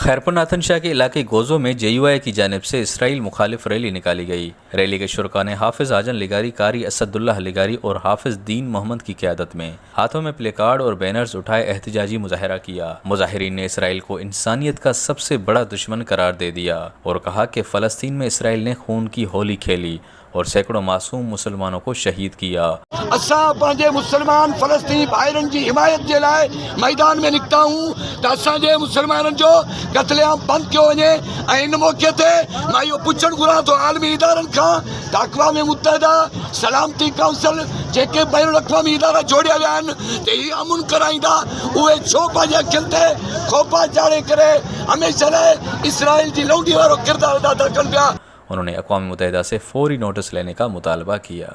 Khairpur Nathan شاہ کے علاقے گوزو میں JUI کی جانب سے اسرائیل مخالف ریلی نکالی گئی۔ ریلی کے شرکاء نے حافظ آجن لگاری، قاری اسد اللہ لگاری اور حافظ دین محمد کی قیادت میں ہاتھوں میں پلے کارڈ اور بینرز اٹھائے احتجاجی مظاہرہ کیا۔ مظاہرین نے اسرائیل کو انسانیت کا سب سے بڑا دشمن قرار دے دیا اور کہا کہ فلسطین میں اسرائیل نے خون کی ہولی کھیلی اور سینکڑوں معصوم مسلمانوں کو شہید کیا۔ اساں پانجے مسلمان فلسطینی بھائرن جی حمایت جے لائے میدان میں نکتا ہوں تا اساں جے مسلمانن جو قتل عام بند کیو ونے۔ ان موقع تے میں یہ پوچھن گھراں تو عالمی ادارن کھان تا اقوام متحدہ سلامتی کونسل جیکے بین الاقوامی ادارہ جوڑیا ویا آہن تے ہی امن کرائیندا اوے چھو پانجے اکھن تے کھوپا چاڑے کرے ہمیشہ لائے اسرائیل جی لونڈی وارو کردار ادا کن پیا۔ انہوں نے اقوام متحدہ سے فوری نوٹس لینے کا مطالبہ کیا۔